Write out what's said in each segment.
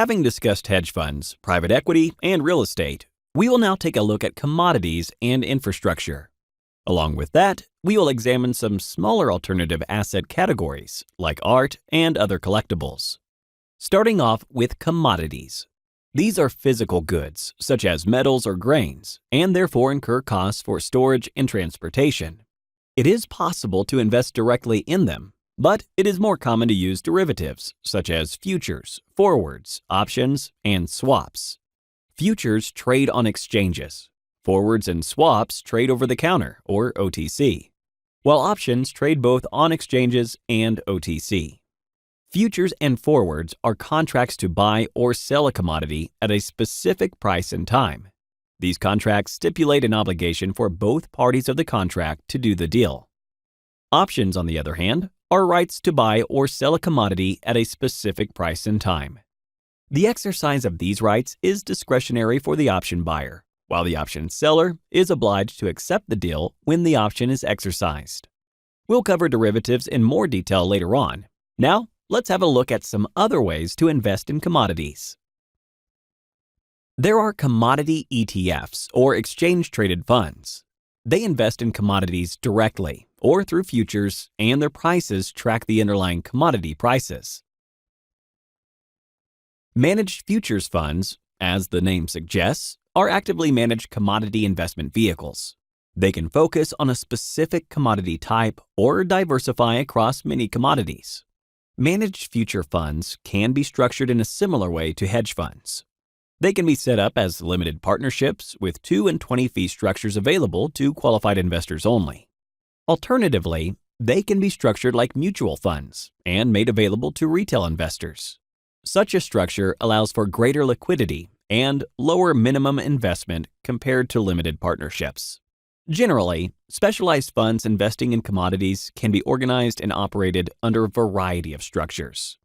Having discussed hedge funds, private equity, and real estate, we will now take a look at commodities and infrastructure. Along with that, we will examine some smaller alternative asset categories like art and other collectibles. Starting off with commodities. These are physical goods, such as metals or grains, and therefore incur costs for storage and transportation. It is possible to invest directly in them, but it is more common to use derivatives, such as futures, forwards, options, and swaps. Futures trade on exchanges. Forwards and swaps trade over the counter, or OTC, while options trade both on exchanges and OTC. Futures and forwards are contracts to buy or sell a commodity at a specific price and time. These contracts stipulate an obligation for both parties of the contract to do the deal. Options, on the other hand, are rights to buy or sell a commodity at a specific price and time. The exercise of these rights is discretionary for the option buyer, while the option seller is obliged to accept the deal when the option is exercised. We'll cover derivatives in more detail later on. Now, let's have a look at some other ways to invest in commodities. There are commodity ETFs, or exchange-traded funds. They invest in commodities directly or through futures, and their prices track the underlying commodity prices. Managed futures funds, as the name suggests, are actively managed commodity investment vehicles. They can focus on a specific commodity type or diversify across many commodities. Managed future funds can be structured in a similar way to hedge funds. They can be set up as limited partnerships with 2 and 20 fee structures available to qualified investors only. Alternatively, they can be structured like mutual funds and made available to retail investors. Such a structure allows for greater liquidity and lower minimum investment compared to limited partnerships. Generally, specialized funds investing in commodities can be organized and operated under a variety of structures.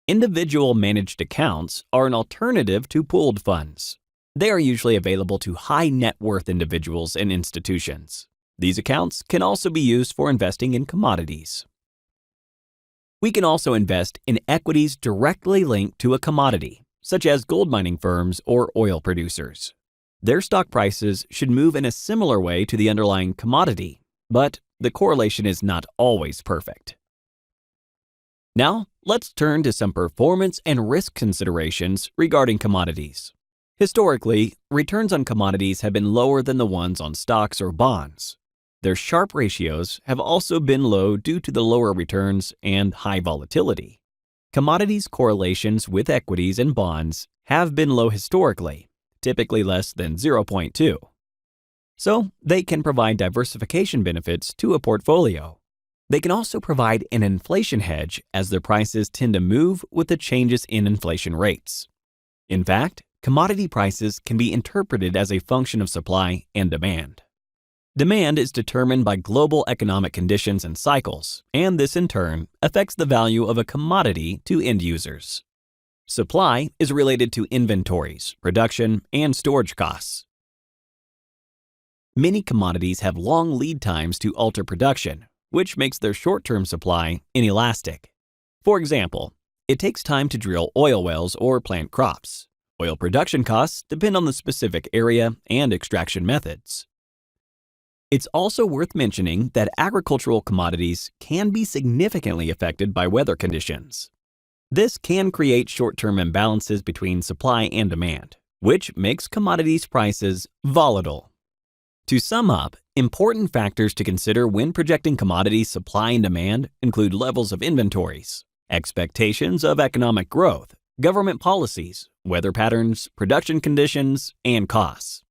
Individual managed accounts are an alternative to pooled funds. They are usually available to high net worth individuals and institutions. These accounts can also be used for investing in commodities. We can also invest in equities directly linked to a commodity, such as gold mining firms or oil producers. Their stock prices should move in a similar way to the underlying commodity, but the correlation is not always perfect. Now, let's turn to some performance and risk considerations regarding commodities. Historically, returns on commodities have been lower than the ones on stocks or bonds. Their Sharpe ratios have also been low due to the lower returns and high volatility. Commodities correlations with equities and bonds have been low historically, typically less than 0.2. So, they can provide diversification benefits to a portfolio. They can also provide an inflation hedge as their prices tend to move with the changes in inflation rates. In fact, commodity prices can be interpreted as a function of supply and demand. Demand is determined by global economic conditions and cycles, and this in turn affects the value of a commodity to end users. Supply is related to inventories, production, and storage costs. Many commodities have long lead times to alter production, which makes their short-term supply inelastic. For example, it takes time to drill oil wells or plant crops. Oil production costs depend on the specific area and extraction methods. It's also worth mentioning that agricultural commodities can be significantly affected by weather conditions. This can create short-term imbalances between supply and demand, which makes commodities prices volatile. To sum up, important factors to consider when projecting commodity supply and demand include levels of inventories, expectations of economic growth, government policies, weather patterns, production conditions, and costs.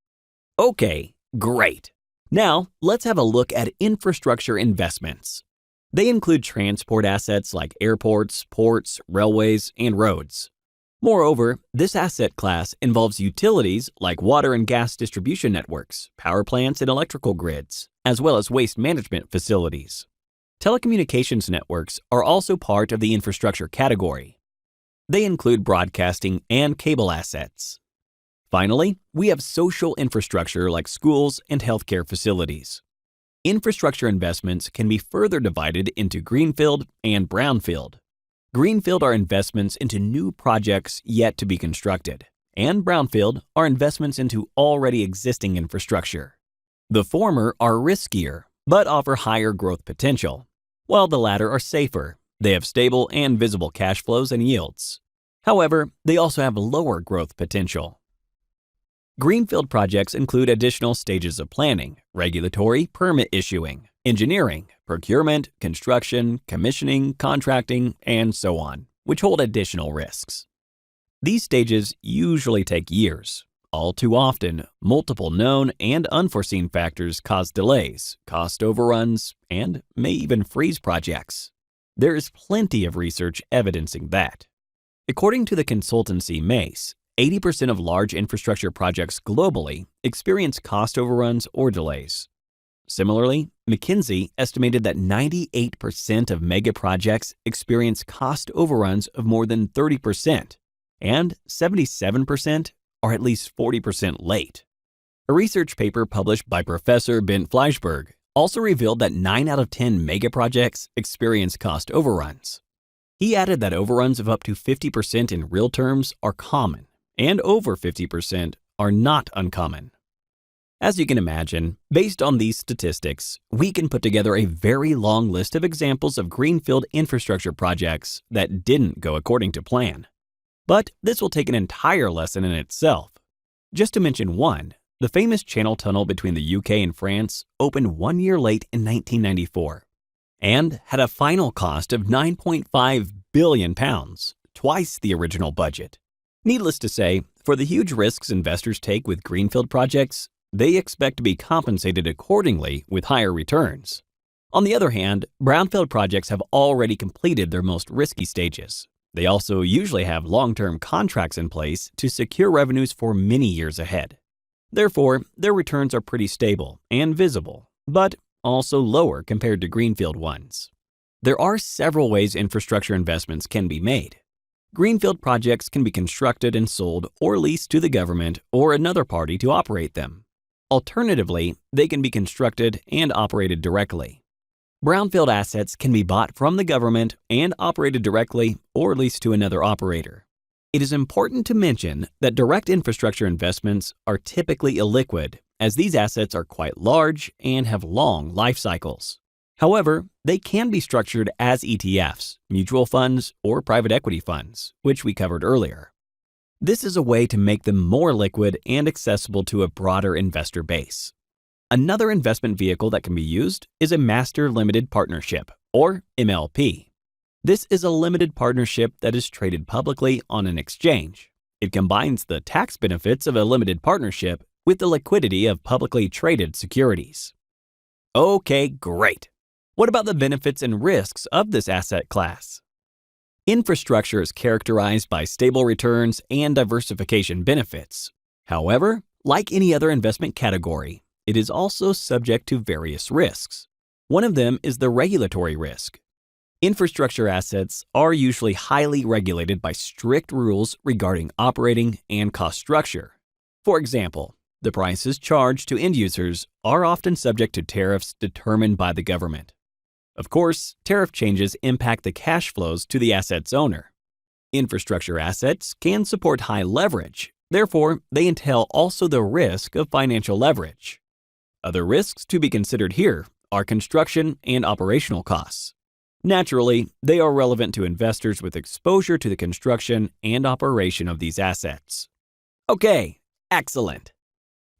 Okay, great. Now, let's have a look at infrastructure investments. They include transport assets like airports, ports, railways, and roads. Moreover, this asset class involves utilities like water and gas distribution networks, power plants and electrical grids, as well as waste management facilities. Telecommunications networks are also part of the infrastructure category. They include broadcasting and cable assets. Finally, we have social infrastructure like schools and healthcare facilities. Infrastructure investments can be further divided into Greenfield and Brownfield. Greenfield are investments into new projects yet to be constructed, and brownfield are investments into already existing infrastructure. The former are riskier, but offer higher growth potential, while the latter are safer. They have stable and visible cash flows and yields. However, they also have lower growth potential. Greenfield projects include additional stages of planning, regulatory, permit issuing, engineering, procurement, construction, commissioning, contracting, and so on, which hold additional risks. These stages usually take years. All too often, multiple known and unforeseen factors cause delays, cost overruns, and may even freeze projects. There is plenty of research evidencing that. According to the consultancy MACE, 80% of large infrastructure projects globally experience cost overruns or delays. Similarly, McKinsey estimated that 98% of mega projects experience cost overruns of more than 30%, and 77% are at least 40% late. A research paper published by Professor Bent Fleischberg also revealed that 9 out of 10 mega projects experience cost overruns. He added that overruns of up to 50% in real terms are common, and over 50% are not uncommon. As you can imagine, based on these statistics, we can put together a very long list of examples of greenfield infrastructure projects that didn't go according to plan. But this will take an entire lesson in itself. Just to mention one, the famous Channel Tunnel between the UK and France opened 1 year late in 1994 and had a final cost of £9.5 billion, twice the original budget. Needless to say, for the huge risks investors take with greenfield projects, they expect to be compensated accordingly with higher returns. On the other hand, brownfield projects have already completed their most risky stages. They also usually have long-term contracts in place to secure revenues for many years ahead. Therefore, their returns are pretty stable and visible, but also lower compared to greenfield ones. There are several ways infrastructure investments can be made. Greenfield projects can be constructed and sold or leased to the government or another party to operate them. Alternatively, they can be constructed and operated directly. Brownfield assets can be bought from the government and operated directly or leased to another operator. It is important to mention that direct infrastructure investments are typically illiquid, as these assets are quite large and have long life cycles. However, they can be structured as ETFs, mutual funds, or private equity funds, which we covered earlier. This is a way to make them more liquid and accessible to a broader investor base. Another investment vehicle that can be used is a Master Limited Partnership, or MLP. This is a limited partnership that is traded publicly on an exchange. It combines the tax benefits of a limited partnership with the liquidity of publicly traded securities. Okay, great. What about the benefits and risks of this asset class? Infrastructure is characterized by stable returns and diversification benefits. However, like any other investment category, it is also subject to various risks. One of them is the regulatory risk. Infrastructure assets are usually highly regulated by strict rules regarding operating and cost structure. For example, the prices charged to end users are often subject to tariffs determined by the government. Of course, tariff changes impact the cash flows to the asset's owner. Infrastructure assets can support high leverage, therefore, they entail also the risk of financial leverage. Other risks to be considered here are construction and operational costs. Naturally, they are relevant to investors with exposure to the construction and operation of these assets. Okay, excellent.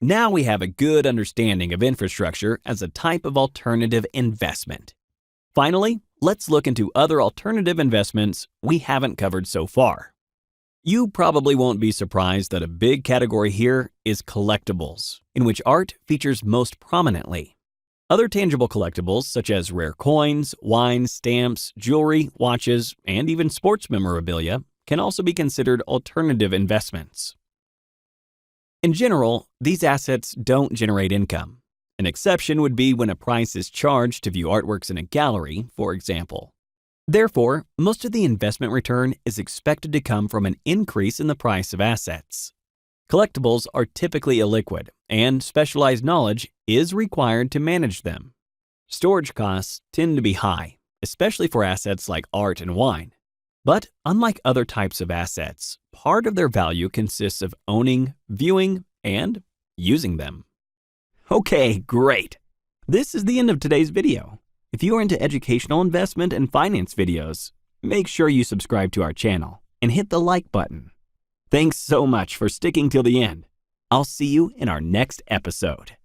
Now we have a good understanding of infrastructure as a type of alternative investment. Finally, let's look into other alternative investments we haven't covered so far. You probably won't be surprised that a big category here is collectibles, in which art features most prominently. Other tangible collectibles, such as rare coins, wine, stamps, jewelry, watches, and even sports memorabilia, can also be considered alternative investments. In general, these assets don't generate income. An exception would be when a price is charged to view artworks in a gallery, for example. Therefore, most of the investment return is expected to come from an increase in the price of assets. Collectibles are typically illiquid, and specialized knowledge is required to manage them. Storage costs tend to be high, especially for assets like art and wine. But unlike other types of assets, part of their value consists of owning, viewing, and using them. Okay, great. This is the end of today's video. If you are into educational investment and finance videos, make sure you subscribe to our channel and hit the like button. Thanks so much for sticking till the end. I'll see you in our next episode.